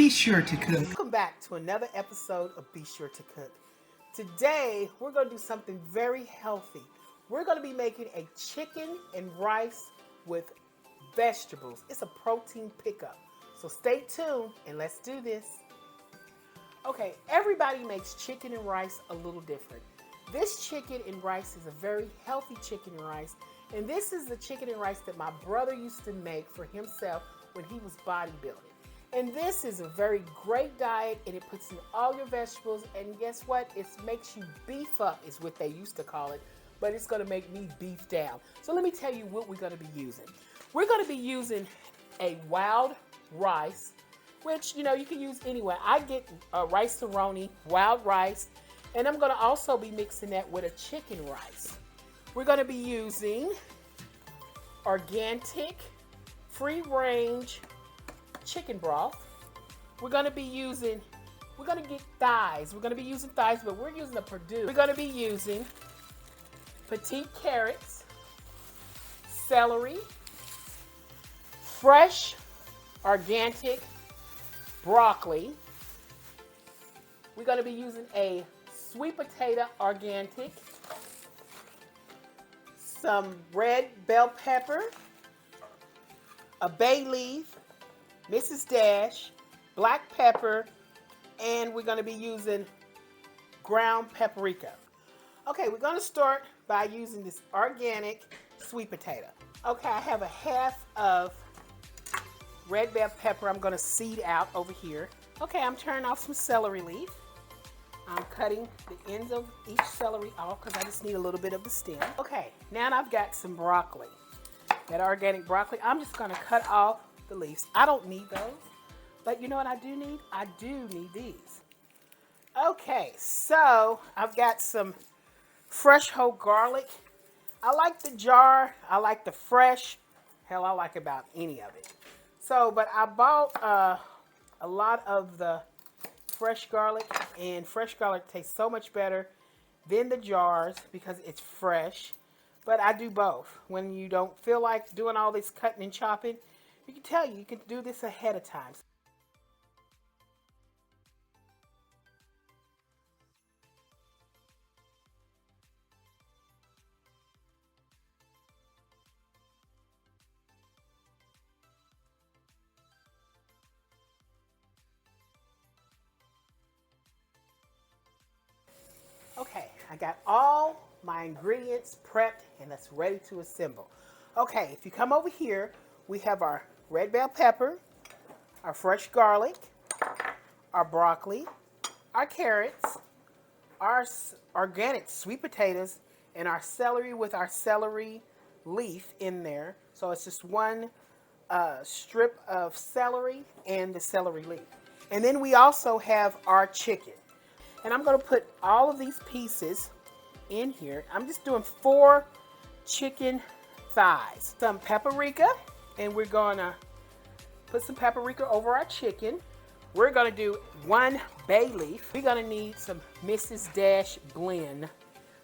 Be Sure to Cook. Welcome back to another episode of Be Sure to Cook. Today, we're going to do something very healthy. We're going to be making a chicken and rice with vegetables. It's a protein pickup. So stay tuned and let's do this. Okay, everybody makes chicken and rice a little different. This chicken and rice is a very healthy chicken and rice. And this is the chicken and rice that my brother used to make for himself when he was bodybuilding. And this is a very great diet, and it puts in all your vegetables, and guess what? It makes you beef up is what they used to call it, but it's going to make me beef down. So let me tell you what we're going to be using. We're going to be using a wild rice, which, you can use anywhere. I get a rice-a-roni, wild rice, and I'm going to also be mixing that with a chicken rice. We're going to be using organic, free-range chicken broth. We're going to be get thighs. We're going to be using thighs, but we're using a Purdue. We're going to be using petite carrots, celery, fresh organic broccoli. We're going to be using a sweet potato organic, some red bell pepper, a bay leaf, Mrs. Dash, black pepper, and we're going to be using ground paprika. Okay, we're going to start by using this organic sweet potato. Okay, I have a half of red bell pepper I'm going to seed out over here. Okay, I'm turning off some celery leaf. I'm cutting the ends of each celery off because I just need a little bit of the stem. Okay, now I've got some broccoli. That organic broccoli, I'm just going to cut off the leaves. I don't need those, but you know what I do need? I do need these. Okay, so I've got some fresh whole garlic. I like the jar. I like the fresh. Hell, I like about any of it. So, but I bought a lot of the fresh garlic, and fresh garlic tastes so much better than the jars because it's fresh. But I do both. When you don't feel like doing all this cutting and chopping, you can do this ahead of time. Okay, I got all my ingredients prepped and that's ready to assemble. Okay, if you come over here, we have our red bell pepper, our fresh garlic, our broccoli, our carrots, our organic sweet potatoes, and our celery with our celery leaf in there. So it's just one strip of celery and the celery leaf. And then we also have our chicken. And I'm going to put all of these pieces in here. I'm just doing 4 chicken thighs. Some paprika, and we're going to put some paprika over our chicken. We're going to do 1 bay leaf. We're going to need some Mrs. Dash blend.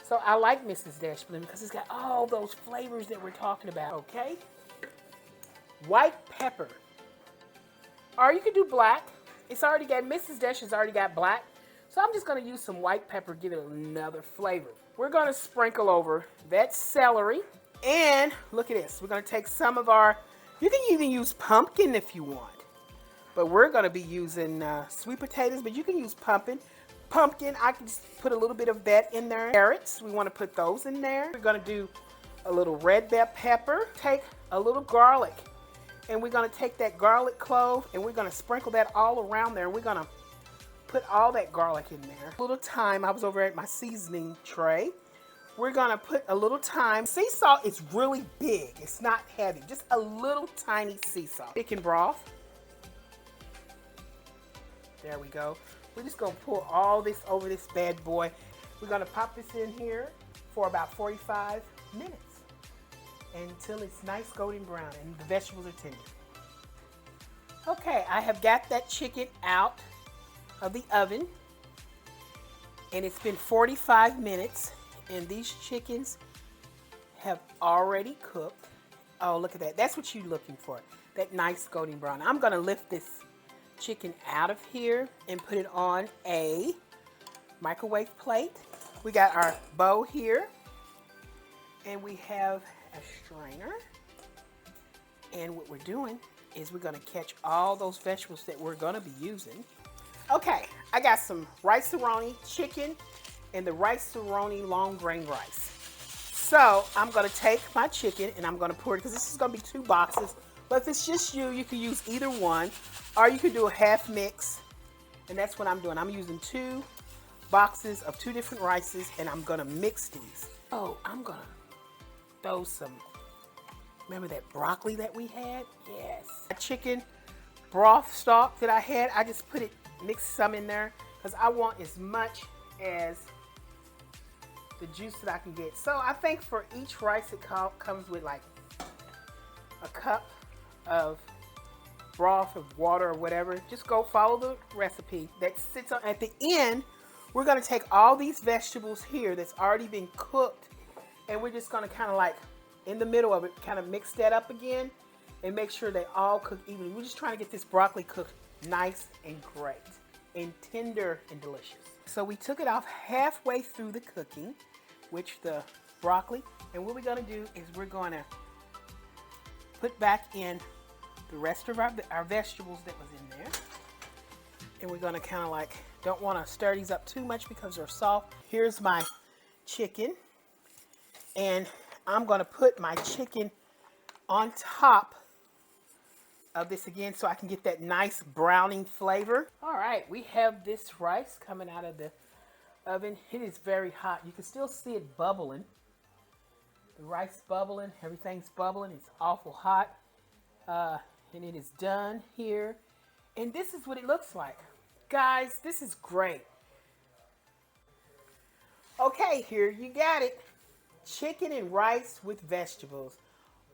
So I like Mrs. Dash blend because it's got all those flavors that we're talking about, okay? White pepper. Or you could do black. It's already got, Mrs. Dash has already got black. So I'm just going to use some white pepper, give it another flavor. We're going to sprinkle over that celery. And look at this. We're going to take some of our, you can even use pumpkin if you want. But we're going to be using sweet potatoes, but you can use pumpkin. Pumpkin, I can just put a little bit of that in there. Carrots, we want to put those in there. We're going to do a little red bell pepper. Take a little garlic. And we're going to take that garlic clove and we're going to sprinkle that all around there. We're going to put all that garlic in there. A little thyme. I was over at my seasoning tray. We're going to put a little thyme. Sea salt is really big. It's not heavy. Just a little tiny sea salt. Chicken broth. There we go. We're just going to pour all this over this bad boy. We're going to pop this in here for about 45 minutes until it's nice golden brown and the vegetables are tender. Okay, I have got that chicken out of the oven and it's been 45 minutes and these chickens have already cooked. Oh, look at that. That's what you're looking for. That nice golden brown. I'm going to lift this chicken out of here and put it on a microwave plate. We got our bowl here, and we have a strainer. And what we're doing is we're going to catch all those vegetables that we're going to be using. Okay, I got some rice-a-roni chicken and the rice-a-roni long grain rice. So I'm going to take my chicken and I'm going to pour it, because this is going to be 2 boxes. But if it's just you, you can use either one, or you can do a half mix. And that's what I'm doing. I'm using 2 boxes of 2 different rices, and I'm going to mix these. Oh, I'm going to throw some, remember that broccoli that we had? Yes. A chicken broth stock that I had, I just put it, mixed some in there, because I want as much as the juice that I can get. So I think for each rice it comes with like a cup of broth or water or whatever. Just go follow the recipe that sits on. At the end, we're going to take all these vegetables here that's already been cooked, and we're just going to kind of like in the middle of it kind of mix that up again and make sure they all cook evenly. We're just trying to get this broccoli cooked nice and great and tender and delicious. So we took it off halfway through the cooking, which the broccoli, and what we're going to do is we're going to put back in the rest of our vegetables that was in there. And we're going to kind of like, don't want to stir these up too much because they're soft. Here's my chicken, and I'm going to put my chicken on top of this again so I can get that nice browning flavor. All right, we have this rice coming out of the oven. It is very hot. You can still see it bubbling. The rice bubbling, everything's bubbling. It's awful hot. And it is done here. And this is what it looks like. Guys, this is great. Okay, here you got it. Chicken and rice with vegetables.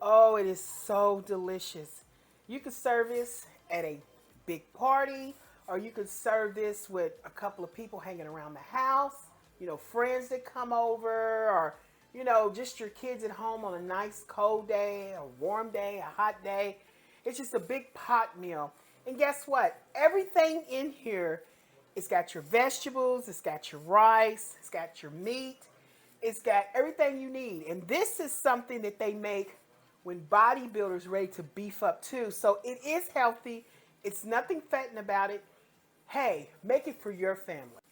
Oh, it is so delicious. You could serve this at a big party, or you could serve this with a couple of people hanging around the house, you know, friends that come over, or, you know, just your kids at home on a nice cold day, a warm day, a hot day. It's just a big pot meal. And guess what? Everything in here, it's got your vegetables, it's got your rice, it's got your meat, it's got everything you need. And this is something that they make when bodybuilders ready to beef up too. So it is healthy. It's nothing fattening about it. Hey, make it for your family.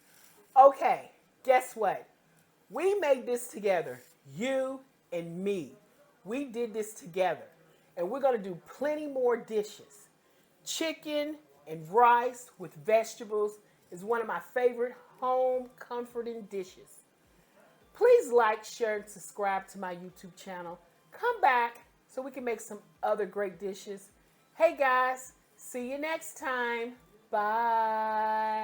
Okay, guess what? We made this together, you and me. We did this together. And we're going to do plenty more dishes. Chicken and rice with vegetables is one of my favorite home comforting dishes. Please like, share, and subscribe to my YouTube channel. Come back so we can make some other great dishes. Hey guys, see you next time. Bye.